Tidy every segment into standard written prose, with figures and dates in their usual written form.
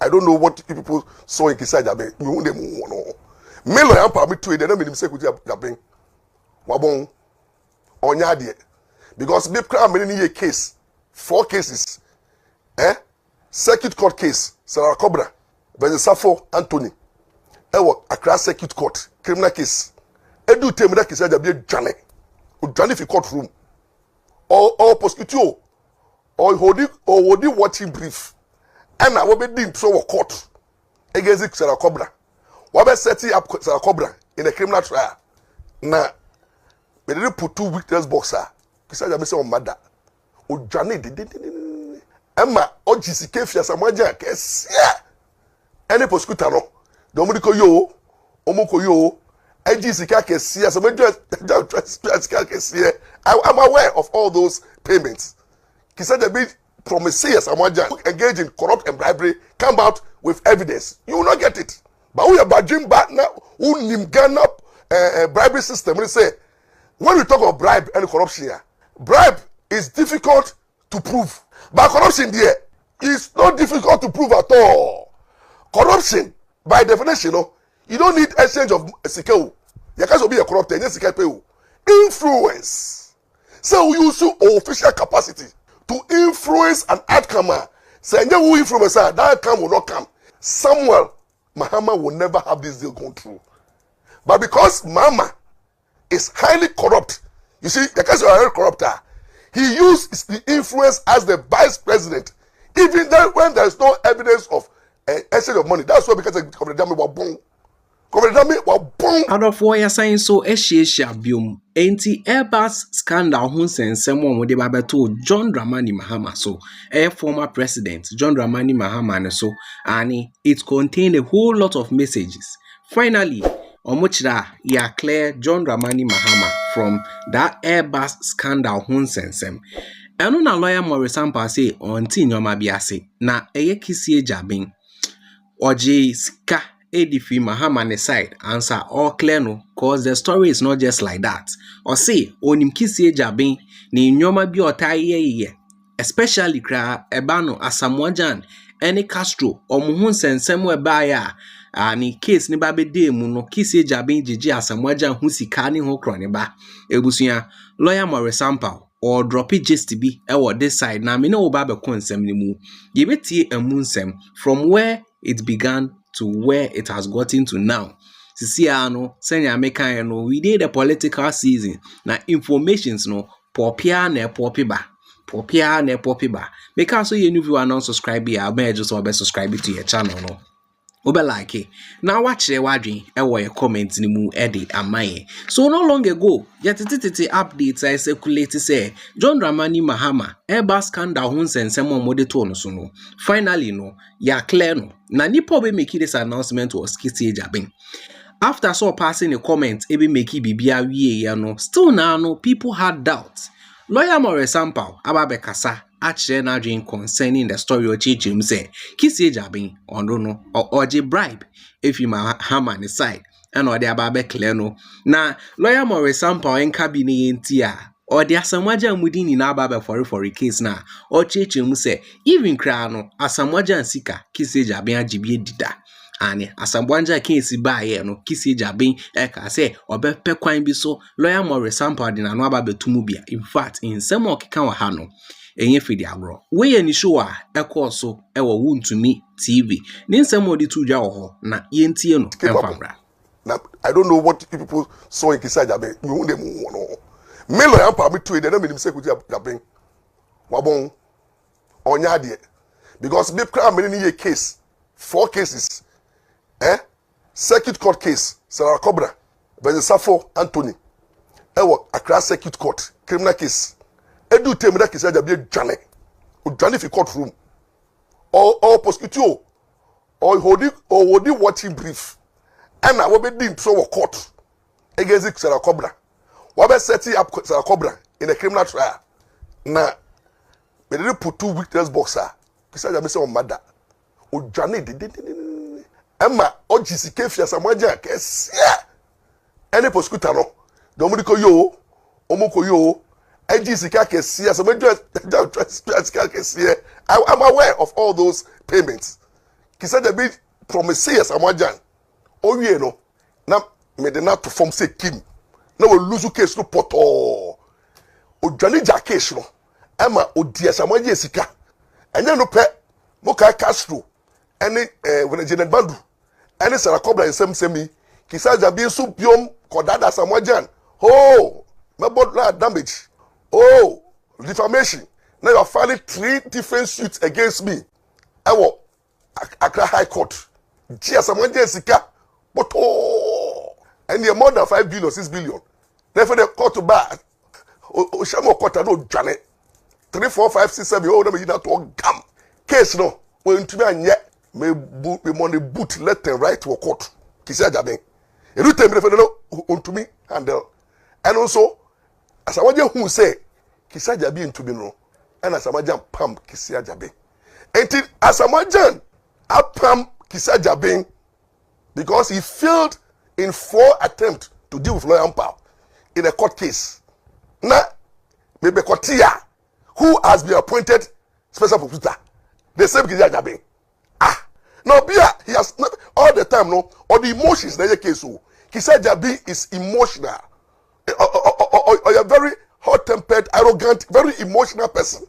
I don't know what people saw in Kissi Agyabeng. Me won dem no. Me lawyer Ampaw me to e dey na me nim say Kissi Agyabeng. Wabon onya de. Because me crime me ni case, 4 cases. Circuit court case, Sarah Cobra, versus Safo Anthony. Ewo Accra Circuit Court, criminal case. Edu tell me that Kissi Agyabeng Jane. O Jane fi courtroom. Or prosecutor. Or holding watching brief. And I will be deemed so court against Sarah Cobra. What be setting up Sarah Cobra in a criminal trial? Now, we didn't put 2 witness boxer. Kissi Agyabeng say on mother. O Jane Emma o GCK fi Asamoah kesi. Any prosecutor no. The omudi ko yo, omoko yo. GCK kesi Asamoah kesi. I'm aware of all those payments. Kissi Agyabeng promises Asamoah engage in corrupt and bribery, come out with evidence. You will not get it. But we are badging back now. Who nimgan up bribery system? We say when we talk of bribe and corruption here, bribe is difficult to prove. But corruption there is not difficult to prove at all. Corruption, by definition, you don't need exchange of sikeu. You can't be a corrupt and sikeu. Influence. So you use official capacity to influence an outcome. Say who influence that outcome will not come. Samuel Mahama will never have this deal going through. But because Mahama is highly corrupt, you see, the case of a highly corrupt, he used the influence as the vice president, even then when there is no evidence of exchange of money. That's why because of the dame were born. Out of what you're saying, so biom anti Airbus scandal hun sensem wo de babeto John Dramani Mahama so former president John Dramani Mahama so and it contained a whole lot of messages. Finally, omochira ya clear John Dramani Mahama from that Airbus scandal hun sensem. Eno na lawyer Maurice say on ti nyoma biase na Kissi Agyabeng oje ska Edifi Mahama ne side answer all clear no cause the story is not just like that. Or say onim Kissi Agyabeng ni nyoma bi otaye especially kra ebano Asamoah any Castro omuhun sensem we baya ani case ni ba bede mu no Kissi Agyabeng jiji Asamoah hu sika ni ho krone ba ebusuya lawyer Maurice or drop it just to be this side na me no ba be konsem ni mu ye betie emunsem from where it began to where it has gotten to now. Sisi ano senya mekan no we did the political season na informations no popia na popiba make so you new not subscribe here may just be subscribe to your channel no obe like it. Now watch the wadrin your comments ni mu edit amaye. So no long ago, yet updates I circulate say John Dramani Mahama Airbus scandal hun sensemo modeto no so no. Finally no, ya clear no. Na nipo be make this announcement was Kissi Agyabeng. After so passing a comment ebe make bibia wie ya no, still now no people had doubts. Lawyer Maurice ababe kasa actually now concerning the story of Chichim say Kissi Agyabeng on no or bribe if you Mahama side and or the ababe clear no. Na lawyer Maurice en cabinet ntia or the Asamoah mudini na ababe for a case na or Chichim say even krano Asamoah sika Kissi Agyabeng ajibie dida. Ani Asamoah case ba no Kissi Agyabeng eka say obepe kwan bi so lawyer Maurice de na no ababe tumubia. In fact in some okeka wa ha no enye fidi agro we ni show a ekọ so ewo Wontumi TV ni nsem odi tudwa wo ho na yentie no emfabra. Now I don't know what people saw in Kissi Agyabeng. Me won dem no. Me lawyer Ampaw me to e dey na me nim say Kissi Agyabeng wabon onya de because me crime me ni case 4 cases. Circuit court case, Sarah Cobra, versus Safo Anthony. Ewo Accra Circuit Court, criminal case. Edu tell me that Kissi Agyabeng Jane fi courtroom. Or prosecutor. Or holding watching brief. And I will be deemed so court against Sarah Cobra. What be setting up Sarah Cobra in a criminal trial? Now, we didn't put 2 witness boxer. Kissi Agyabeng say on mother. O Jane Emma o GCK fi Asamoah kesi. Any prosecutor no. The omudi ko yo, omoko yo. GCK kesi Asamoah kesi. I'm aware of all those payments. Kissi Agyabeng promise Asamoah Gyan. Oh yeah no. Na me de na to form say Kim. Na we lose case no poto. O dwane ja case no. Ama odi Asamoah Gyan sika. Enya no pe mo ka Castro. Ene when Janet Bandu. Ene Sara Kobla nsem semi. Kissi Agyabeng so biom kodada Asamoah Gyan. Oh, my body damage. Oh, defamation. Now you are filing 3 different suits against me. I will Accra High Court. Asamoah Gyan sika. But oh, and you're more than 5 billion, 6 billion. Therefore, the court to bar. Oshamo court no Janet. 3, 4, 5, 6, 7. Oh, you not to gam. Case no. When to me and yet me money boot left and right to a court. Kissi Agyabeng. You tell me if you know to me handle. And also, Asamoah Gyan who say Kissi Agyabeng to be no. And Asamoah Gyan pam Kissi Agyabeng. Until Asamoah Gyan pam Kissi Agyabeng because he failed in 4 attempts to deal with lawyer Ampaw in a court case. Now, maybe Kotia, who has been appointed special prosecutor, the same Kissi Agyabeng. Now, he has all the time, no, or the emotions in the case. Kissi Agyabeng is emotional, or a very hot-tempered, arrogant, very emotional person.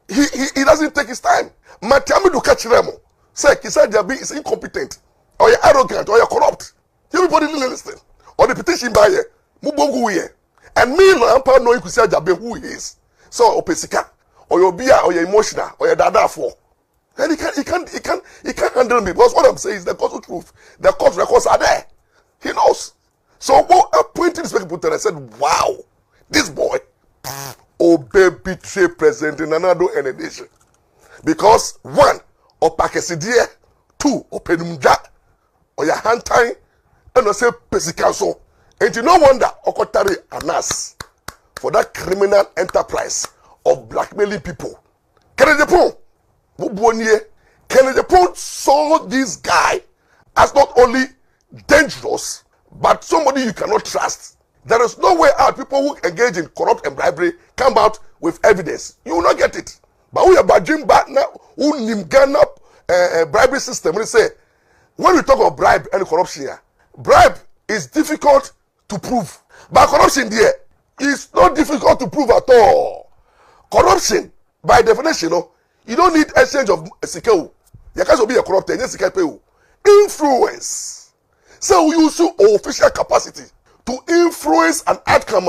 He doesn't take his time. Matiami do catch them. Say Kissi Agyabeng is incompetent, or you're arrogant, or you're corrupt. Everybody didn't listen. Or the petition buyer, Mubongu here. And me, Ampaw knowing Kissi Agyabeng who he is. So, Opesika, or your beer, or you're emotional, or you're dada for. And he can't handle me because what I'm saying is the gospel truth. The court records are there. He knows. So I pointed this people to and I said, wow, this boy, baby betray President Nanado and a nation. Because 1, Opakesidia, 2, Openumja, or your hand time, and I say Pesikaso. And you no wonder Okotari Anas for that criminal enterprise of blackmailing people. Kenedepon, Kenedepon saw this guy as not only dangerous, but somebody you cannot trust. There is no way out. People who engage in corrupt and bribery come out with evidence. You will not get it. But we are badging back now. Who nimgan up bribery system? We say when we talk about bribe and corruption here, bribe is difficult to prove, but corruption there is not difficult to prove at all. Corruption, by definition, you don't need exchange of sikeu. You can't be a corrupt and yes, influence. So we use official capacity to influence an outcome.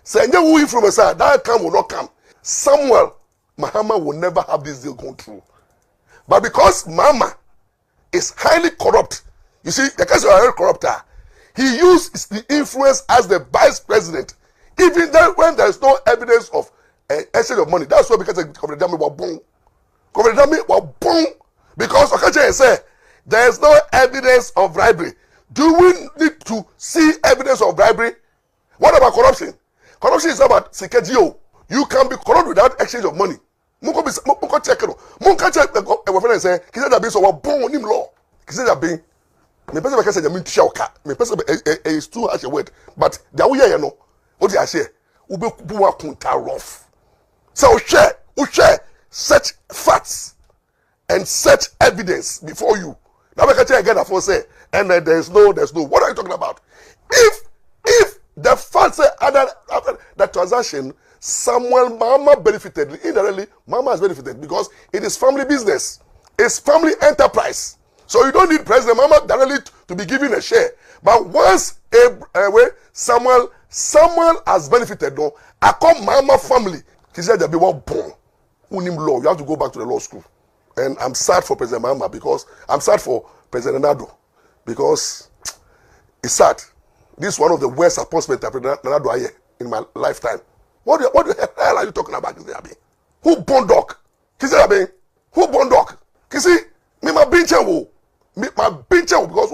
Say, who influence that outcome will not come. Samuel Mahama will never have this deal going through. But because Mahama is highly corrupt, you see, because you are a highly corrupt, he used the influence as the vice president, even then when there is no evidence of exchange of money. That's why because Dami was born. Dami was born because Okache said there is no evidence of bribery. Do we need to see evidence of bribery? What about corruption? Corruption is about secretio. You can be corrupt without exchange of money. Munko check it. Munko check my friend say Kissi Agyabeng so born him law. Kissi Agyabeng. Me person can say the mean shoka. Me person is too harsh a word. But the way you know, what I say, ube buwa kunta rough. So share such facts and such evidence before you. Now we can tell again for say, and there's no. What are you talking about? If the fact say after that transaction, Mahama benefited indirectly. Mahama has benefited because it is family business. It's family enterprise. So you don't need President Mahama directly to be given a share. But once Samuel has benefited, no, I call Mahama family. He said that they were born. Unim law. You have to go back to the law school. And I'm sad for President Mahama because I'm sad for President Nado because it's sad. This is one of the worst appointments that President Nado I hear in my lifetime. What the hell are you talking about, Kissi Agyabeng? Who born dog? Kissi Agyabeng? Who born dog? Kissi, me my bencher because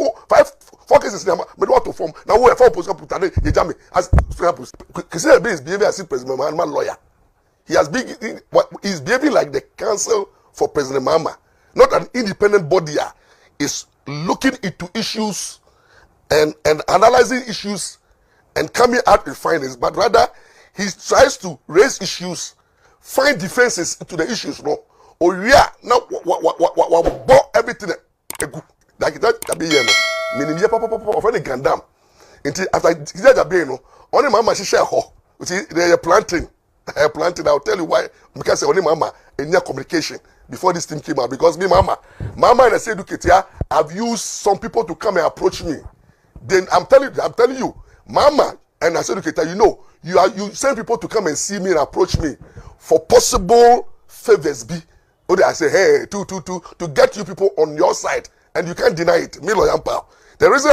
4 cases now me want to form. Now we 4 position put today you jam me as Kissi Agyabeng is behaving as if President Mahama lawyer. He's behaving like the counsel for President Mahama, not an independent body. Is looking into issues and analyzing issues and coming out with findings, but rather he tries to raise issues, find defenses to the issues. No, oh yeah, now what everything Agyabeng ye no minim ye papa of any gandam nti after Kissi Agyabeng no only mama she share ho they planting I'll tell you why because only mama any communication before this thing came out because me mama and I say educate here I've used some people to come and approach me. Then I'm telling you, mama and I say educator, you know, you send people to come and see me and approach me for possible favors be. Or I say, hey, to get you people on your side, and you can't deny it. Me lawyer Ampaw. The reason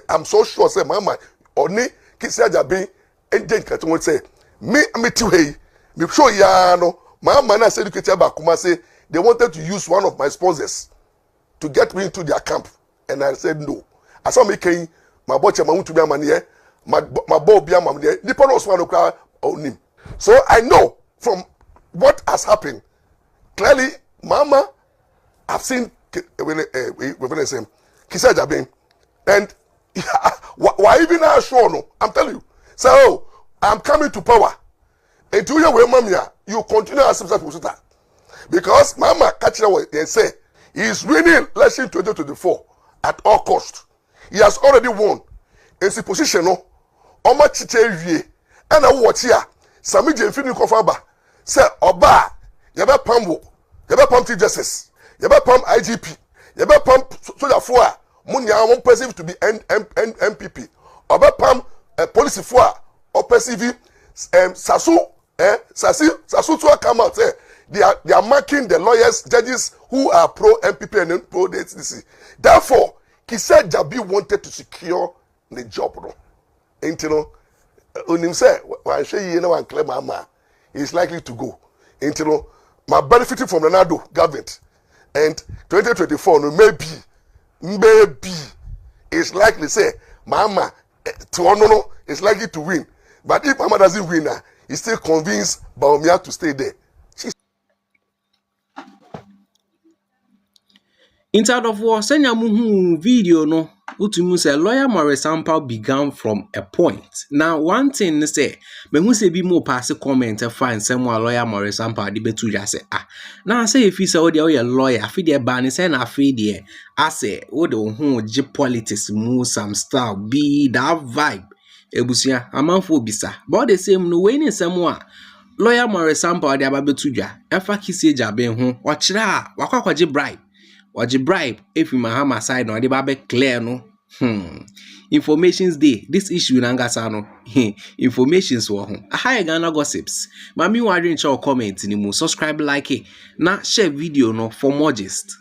I'm so sure, say, mama, only Kissi Agyabeng and then Katung say, me too, hey, me sure ya no, mama and I say educator back, say they wanted to use one of my sponsors to get me into their camp, and I said no. I saw me came, my boy, my want to be a man here, my boy be a man here. The person was one on him. So I know from what has happened. Clearly, mama, I've seen Kissi Agyabeng, and why even I sure no? I'm telling you. So I'm coming to power. And to you, mama, you continue as a because mama catch what they say he is winning election 2024 at all cost. He has already won. In the position no, Oma chiche wie, and I watch here. Sami Jemfini Kofaba say Oba. Yaba pambo, yaba pam Chief Justice, yaba pam IGP, yaba pam soldier four, munya one perceive to be MPP, oba pam police four, or perceive Sasu to come out. They are marking the lawyers, judges who are pro MPP and pro DCC. Therefore, Kissi Agyabeng wanted to secure the job. No, and you know, when him say, "When she you know and claim mama, is likely to go." And you know. My benefiting from Ronaldo government and 2024 no maybe it's likely say mama to no is likely to win, but if mama doesn't win he's still convinced Baumia to stay there. Inside of war, senya muhu video no utumu say lawyer Maurice Ampaw began from a point. Now one thing say me hu say bi mo pass comment fine say mo lawyer Maurice Ampaw de betu ja say now say if you say o de lawyer afi de ba ni say na afi de ase o de hu je politics mu some style be that vibe ebusia amanfo obisa but the same no we ni say mo a lawyer Maurice Ampaw de aba betu ja efa Kissi Agyabeng ho o kire a wakwaje bribe Bribe if Mahama side no, they be clear no. Informations day. This issue nangasa no. Informations wo ho. Hi Ghana gossips. Mami wadrin cho comment ni mu subscribe like it. Na share video no for more gist.